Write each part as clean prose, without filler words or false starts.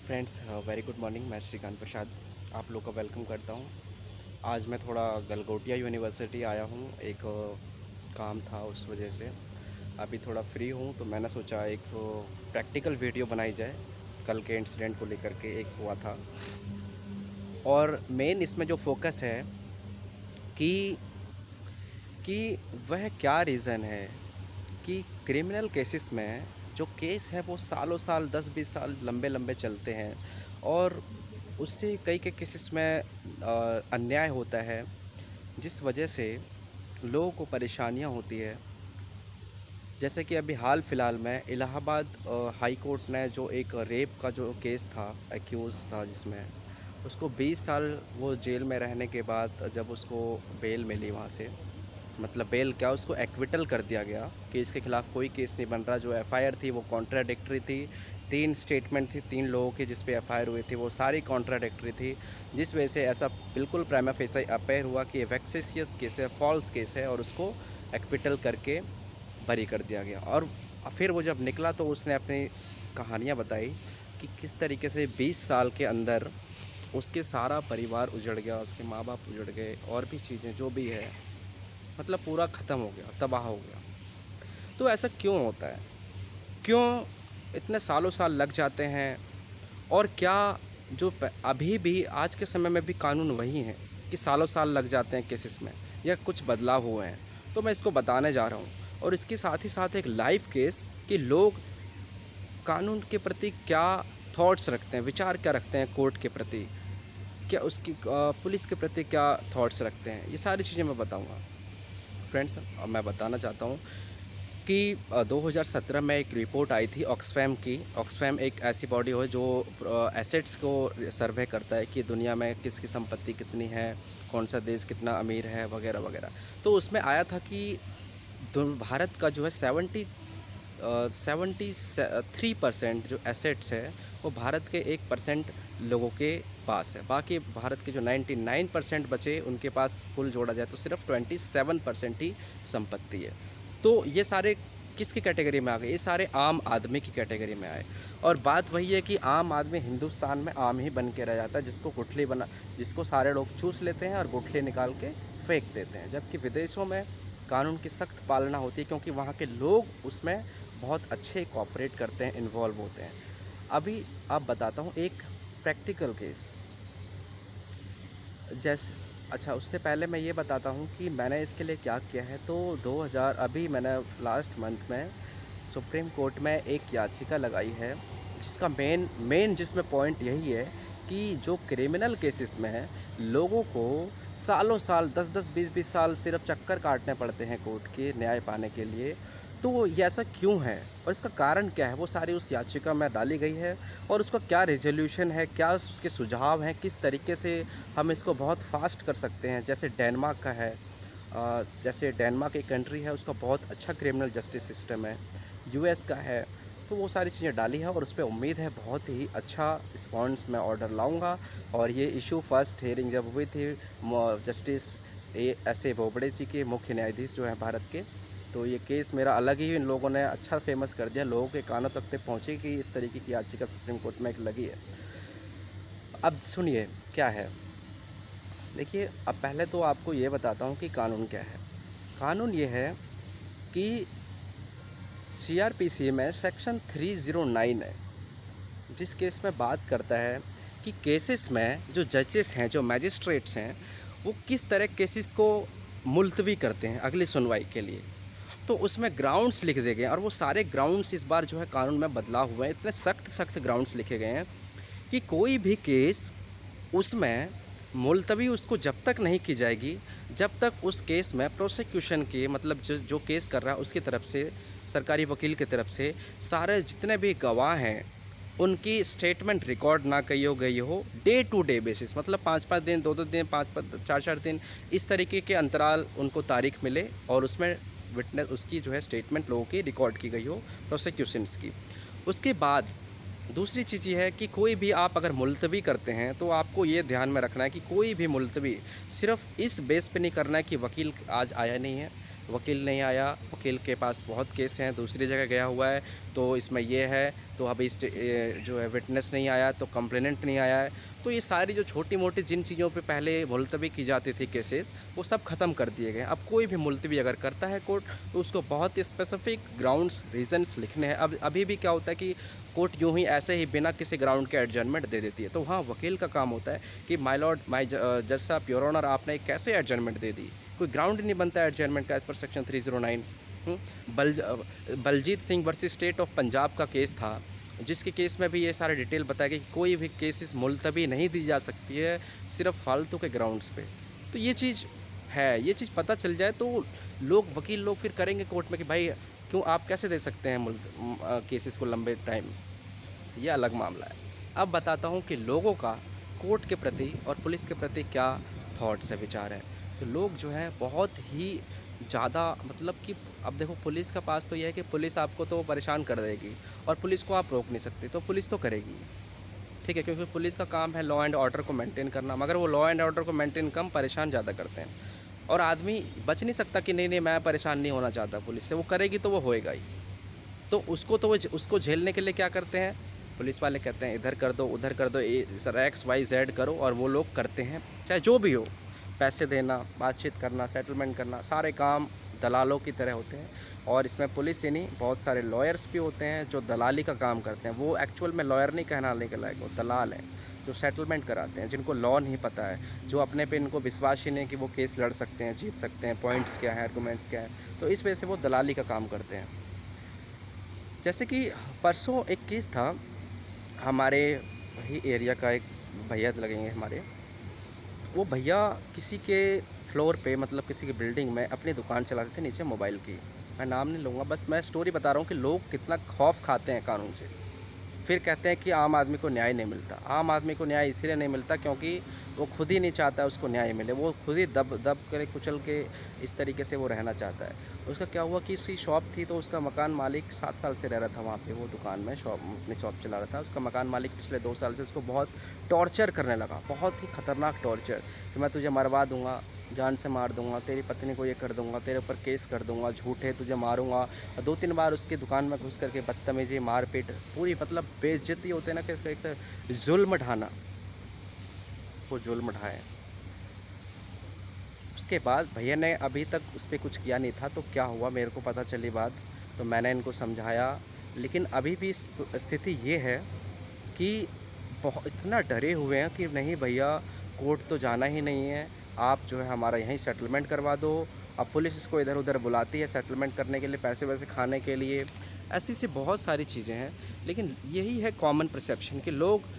Friends, very good morning. मैं श्रीकांत प्रसाद आप लोग का वेलकम करता हूँ। आज मैं थोड़ा गलगोटिया यूनिवर्सिटी आया हूँ। एक काम था, उस वजह से अभी थोड़ा फ्री हूँ, तो मैंने सोचा एक प्रैक्टिकल वीडियो बनाई जाए। कल के इंसिडेंट को लेकर के एक हुआ था, और मेन इसमें जो फोकस है कि वह क्या रीज़न है कि क्रिमिनल केसेस में जो केस है वो सालों साल 10-20 साल लंबे लंबे चलते हैं, और उससे कई कई केसेस में अन्याय होता है, जिस वजह से लोगों को परेशानियां होती है। जैसे कि अभी हाल फिलहाल में इलाहाबाद हाई कोर्ट ने जो एक रेप का जो केस था, एक्यूज़ था, जिसमें उसको 20 साल वो जेल में रहने के बाद जब उसको बेल मिली वहाँ से, मतलब बेल क्या, उसको एक्विटल कर दिया गया कि इसके खिलाफ़ कोई केस नहीं बन रहा। जो एफआईआर थी वो कॉन्ट्राडिक्टरी थी। 3 स्टेटमेंट थी 3 लोगों की जिस पे एफआईआर हुई थी, वो सारी कॉन्ट्राडिक्टरी थी, जिस वजह से ऐसा बिल्कुल प्राइमा फेसी अपेयर हुआ कि वेक्सेसियस केस है, फॉल्स केस है, और उसको एक्विटल करके बरी कर दिया गया। और फिर वो जब निकला तो उसने अपनी कहानियाँ बताई कि किस तरीके से 20 साल के अंदर उसके सारा परिवार उजड़ गया, उसके माँ बाप उजड़ गए, और भी चीज़ें जो भी है, मतलब पूरा ख़त्म हो गया, तबाह हो गया। तो ऐसा क्यों होता है? क्यों इतने सालों साल लग जाते हैं? और क्या जो अभी भी आज के समय में भी कानून वही हैं कि सालों साल लग जाते हैं केसेस में, या कुछ बदलाव हुए हैं? तो मैं इसको बताने जा रहा हूँ, और इसके साथ ही साथ एक लाइव केस कि लोग कानून के प्रति क्या थॉट्स रखते हैं, विचार क्या रखते हैं कोर्ट के प्रति, क्या उसकी पुलिस के प्रति क्या थॉट्स रखते हैं, ये सारी चीज़ें मैं बताऊँगा। फ्रेंड्स, अब मैं बताना चाहता हूँ कि 2017 में एक रिपोर्ट आई थी ऑक्सफैम की। ऑक्सफैम एक ऐसी बॉडी है जो एसेट्स को सर्वे करता है कि दुनिया में किसकी संपत्ति कितनी है, कौन सा देश कितना अमीर है, वगैरह वगैरह। तो उसमें आया था कि भारत का जो है 73% जो एसेट्स है वो भारत के 1% लोगों के पास है। बाकी भारत के जो 99% बचे, उनके पास कुल जोड़ा जाए तो सिर्फ 27% ही संपत्ति है। तो ये सारे किसकी कैटेगरी में आ गए? ये सारे आम आदमी की कैटेगरी में आए। और बात वही है कि आम आदमी हिंदुस्तान में आम ही बन के रह जाता है, जिसको सारे लोग चूस लेते हैं और गुठली निकाल के फेंक देते हैं। जबकि विदेशों में कानून की सख्त पालना होती है, क्योंकि वहाँ के लोग उसमें बहुत अच्छे कोऑपरेट करते हैं, इन्वॉल्व होते हैं। अभी आप बताता हूँ एक प्रैक्टिकल केस। जैसे, अच्छा, उससे पहले मैं ये बताता हूँ कि मैंने इसके लिए क्या किया है। तो 2000 अभी मैंने लास्ट मंथ में सुप्रीम कोर्ट में एक याचिका लगाई है, जिसका मेन मेन जिसमें पॉइंट यही है कि जो क्रिमिनल केसेस में है, लोगों को सालों साल 10-10 20-20 साल सिर्फ चक्कर काटने पड़ते हैं कोर्ट के न्याय पाने के लिए। तो ये ऐसा क्यों है और इसका कारण क्या है, वो सारी उस याचिका में डाली गई है। और उसका क्या रेजोल्यूशन है, क्या उसके सुझाव हैं, किस तरीके से हम इसको बहुत फास्ट कर सकते हैं। जैसे डेनमार्क का है, जैसे डेनमार्क एक कंट्री है, उसका बहुत अच्छा क्रिमिनल जस्टिस सिस्टम है। यूएस का है। तो वो सारी चीज़ें डाली है, और उस पर उम्मीद है बहुत ही अच्छा रिस्पॉन्स मैं ऑर्डर लाऊंगा। और ये इशू फर्स्ट हेयरिंग जब हुई थी जस्टिस एस ए बोबड़े जी के, मुख्य न्यायाधीश जो हैं भारत के, तो ये केस मेरा अलग ही इन लोगों ने अच्छा फेमस कर दिया, लोगों के कानों तक पे पहुँची कि इस तरीके की याचिका सुप्रीम कोर्ट में एक लगी है। अब सुनिए क्या है। देखिए, अब पहले तो आपको ये बताता हूँ कि कानून क्या है। कानून ये है कि सीआरपीसी में सेक्शन 309 है, जिस केस में बात करता है कि केसेस में जो जजेस हैं, जो मैजिस्ट्रेट्स हैं, वो किस तरह केसेस को मुलतवी करते हैं अगली सुनवाई के लिए। तो उसमें ग्राउंड्स लिख दिए गए हैं, और वो सारे ग्राउंड्स इस बार जो है कानून में बदलाव हुए हैं। इतने सख्त सख्त ग्राउंड्स लिखे गए हैं कि कोई भी केस उसमें मुलतवी उसको जब तक नहीं की जाएगी, जब तक उस केस में प्रोसिक्यूशन के, मतलब जो केस कर रहा है उसकी तरफ से, सरकारी वकील की तरफ से सारे जितने भी गवाह हैं, उनकी स्टेटमेंट रिकॉर्ड ना की हो गई हो डे टू डे बेसिस, मतलब 5-5 दिन, 2-2 दिन, 5-5 4-4 दिन, इस तरीके के अंतराल उनको तारीख मिले, और उसमें विटनेस उसकी जो है स्टेटमेंट लोगों की रिकॉर्ड की गई हो, प्रोसिक्यूशंस की। उसके बाद दूसरी चीज़ ये है कि कोई भी आप अगर मुलतवी करते हैं, तो आपको ये ध्यान में रखना है कि कोई भी मुलतवी सिर्फ इस बेस पे नहीं करना है कि वकील आज आया नहीं है, वकील नहीं आया, वकील के पास बहुत केस हैं, दूसरी जगह गया हुआ है, तो इसमें ये है, तो अभी जो है विटनेस नहीं आया, तो कंप्लेनेंट नहीं आया है। तो ये सारी जो छोटी-मोटी जिन चीज़ों पे पहले मुलतवी की जाती थी केसेस, वो सब ख़त्म कर दिए गए हैं। अब कोई भी मुलतवी अगर करता है कोर्ट, तो उसको बहुत ही स्पेसिफिक ग्राउंड्स, रीज़न्स लिखने हैं। अब अभी भी क्या होता है कि कोर्ट यूँ ही ऐसे ही बिना किसी ग्राउंड के एडजर्नमेंट दे देती है। तो हाँ, वकील का काम होता है कि माय लॉर्ड, जज साहब, योर ऑनर, आपने कैसे एडजर्नमेंट दे दी? कोई ग्राउंड ही नहीं बनता एडजर्नमेंट का एज़ पर सेक्शन 309। हुँ, Baljeet Singh versus state of Punjab का केस था, जिसके केस में भी ये सारे डिटेल बताया गया कि कोई भी केसेस मुलतवी नहीं दी जा सकती है, सिर्फ़ फालतू के ग्राउंड्स पे। तो ये चीज़ है, ये चीज़ पता चल जाए तो वकील लोग फिर करेंगे कोर्ट में कि भाई क्यों आप कैसे दे सकते हैं केसेस को लंबे टाइम, ये अलग मामला है। अब बताता हूँ कि लोगों का कोर्ट के प्रति और पुलिस के प्रति क्या थॉट्स है, विचार है। तो लोग जो हैं बहुत ही ज़्यादा, मतलब कि अब देखो पुलिस का पास तो ये है कि पुलिस आपको तो परेशान कर देगी और पुलिस को आप रोक नहीं सकते, तो पुलिस तो करेगी, ठीक है, क्योंकि पुलिस का काम है लॉ एंड ऑर्डर को मेंटेन करना, मगर वो लॉ एंड ऑर्डर को मेंटेन कम, परेशान ज़्यादा करते हैं। और आदमी बच नहीं सकता कि नहीं, नहीं मैं परेशान नहीं होना चाहता पुलिस से, वो करेगी तो वो होएगा ही। तो उसको झेलने के लिए क्या करते हैं, पुलिस वाले कहते हैं इधर कर दो, उधर कर दो, सर एक्स वाई जेड करो, और वो लोग करते हैं, चाहे जो भी हो। पैसे देना, बातचीत करना, सेटलमेंट करना, सारे काम दलालों की तरह होते हैं। और इसमें पुलिस ही नहीं, बहुत सारे लॉयर्स भी होते हैं जो दलाली का काम करते हैं। वो एक्चुअल में लॉयर नहीं कहलाने के लायक, वो दलाल हैं जो सेटलमेंट कराते हैं, जिनको लॉ नहीं पता है, जो अपने पे इनको विश्वास ही नहीं कि वो केस लड़ सकते हैं, जीत सकते हैं, पॉइंट्स क्या हैं, आर्गूमेंट्स क्या हैं। तो इस वजह से वो दलाली का काम करते हैं। जैसे कि परसों एक केस था, हमारे वही एरिया का एक भैया लगेंगे हमारे, वो भैया किसी के फ्लोर पे, मतलब किसी की बिल्डिंग में अपनी दुकान चलाते थे नीचे मोबाइल की। मैं नाम नहीं लूँगा, बस मैं स्टोरी बता रहा हूँ कि लोग कितना खौफ खाते हैं कानून से। फिर कहते हैं कि आम आदमी को न्याय नहीं मिलता। आम आदमी को न्याय इसलिए नहीं मिलता क्योंकि वो खुद ही नहीं चाहता उसको न्याय मिले, वो खुद ही दब दब कर कुचल के इस तरीके से वो रहना चाहता है। उसका क्या हुआ कि उसकी शॉप थी, तो उसका मकान मालिक 7 साल से रह रहा था वहाँ पे, वो दुकान में अपनी शॉप चला रहा था। उसका मकान मालिक पिछले 2 साल से उसको बहुत टॉर्चर करने लगा, बहुत ही ख़तरनाक टॉर्चर, कि मैं तुझे मरवा दूँगा, जान से मार दूँगा, तेरी पत्नी को ये कर दूँगा, तेरे ऊपर केस कर दूँगा, झूठ है, तुझे मारूँगा। और 2-3 बार उसकी दुकान में घुस करके बदतमीज़ी, मारपीट, पूरी मतलब बेइज्जती होते हैं ना, कि इसका एक तो जुल्म ढाना, वो जुल्म ढाए। उसके बाद भैया ने अभी तक उस पर कुछ किया नहीं था, तो क्या हुआ मेरे को पता चली बात, तो मैंने इनको समझाया। लेकिन अभी भी स्थिति ये है कि बहुत इतना डरे हुए हैं कि नहीं भैया, कोर्ट तो जाना ही नहीं है, आप जो है हमारा यहीं सेटलमेंट करवा दो। अब पुलिस इसको इधर उधर बुलाती है सेटलमेंट करने के लिए, पैसे वैसे खाने के लिए, ऐसी सी बहुत सारी चीज़ें हैं। लेकिन यही है कॉमन परसेप्शन कि लोग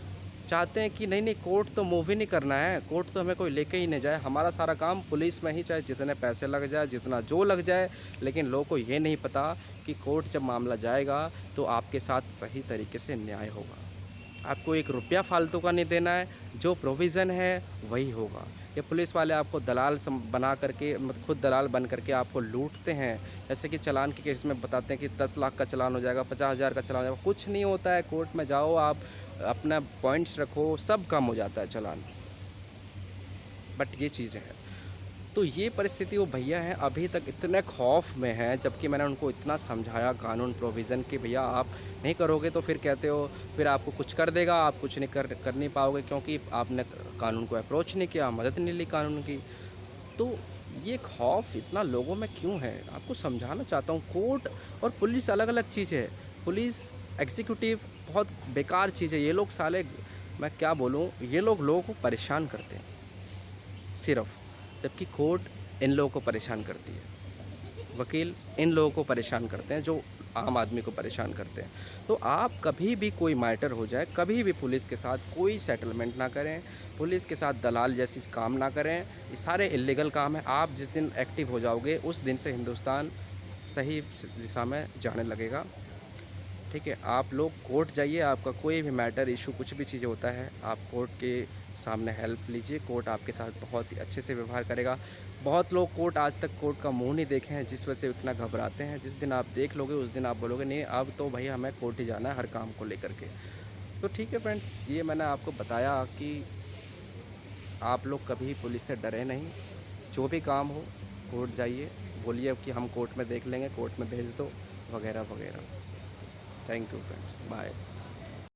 चाहते हैं कि नहीं नहीं, कोर्ट तो मूव ही नहीं करना है, कोर्ट तो हमें कोई लेके ही नहीं जाए, हमारा सारा काम पुलिस में ही, चाहे जितने पैसे लग जाए, जितना जो लग जाए। लेकिन लोगों को ये नहीं पता कि कोर्ट जब मामला जाएगा तो आपके साथ सही तरीके से न्याय होगा। आपको 1 रुपया फालतू का नहीं देना है, जो प्रोविज़न है वही होगा। ये पुलिस वाले आपको दलाल बना करके, मतलब खुद दलाल बन करके आपको लूटते हैं। जैसे कि चालान के केस में बताते हैं कि 10 लाख का चालान हो जाएगा, 50,000 का चालान हो जाएगा, कुछ नहीं होता है। कोर्ट में जाओ, आप अपना पॉइंट्स रखो, सब कम हो जाता है चालान। बट ये चीज़ें हैं। तो ये परिस्थिति, वो भैया हैं अभी तक इतने खौफ में हैं, जबकि मैंने उनको इतना समझाया कानून प्रोविज़न कि भैया आप नहीं करोगे तो फिर कहते हो, फिर आपको कुछ कर देगा, आप कुछ नहीं कर नहीं पाओगे, क्योंकि आपने कानून को अप्रोच नहीं किया, मदद नहीं ली कानून की। तो ये खौफ इतना लोगों में क्यों है, आपको समझाना चाहता हूँ। कोर्ट और पुलिस अलग अलग चीज़ है। पुलिस एग्जीक्यूटिव बहुत बेकार चीज़ है। ये लोग साले, मैं क्या बोलूँ, ये लोग लोगों को परेशान करते हैं सिर्फ, जबकि कोर्ट इन लोगों को परेशान करती है, वकील इन लोगों को परेशान करते हैं जो आम आदमी को परेशान करते हैं। तो आप कभी भी कोई मैटर हो जाए, कभी भी पुलिस के साथ कोई सेटलमेंट ना करें, पुलिस के साथ दलाल जैसी काम ना करें। ये सारे इल्लीगल काम है। आप जिस दिन एक्टिव हो जाओगे, उस दिन से हिंदुस्तान सही दिशा में जाने लगेगा। ठीक है, आप लोग कोर्ट जाइए, आपका कोई भी मैटर, इशू, कुछ भी चीज़ होता है, आप कोर्ट के सामने हेल्प लीजिए। कोर्ट आपके साथ बहुत ही अच्छे से व्यवहार करेगा। बहुत लोग कोर्ट, आज तक कोर्ट का मुंह नहीं देखे हैं, जिस वजह से इतना घबराते हैं। जिस दिन आप देख लोगे, उस दिन आप बोलोगे नहीं, अब तो भैया हमें कोर्ट ही जाना है हर काम को लेकर के। तो ठीक है फ्रेंड्स, ये मैंने आपको बताया कि आप लोग कभी पुलिस से डरे नहीं। जो भी काम हो, कोर्ट जाइए, बोलिए कि हम कोर्ट में देख लेंगे, कोर्ट में भेज दो, वगैरह वगैरह। Thank you friends, bye.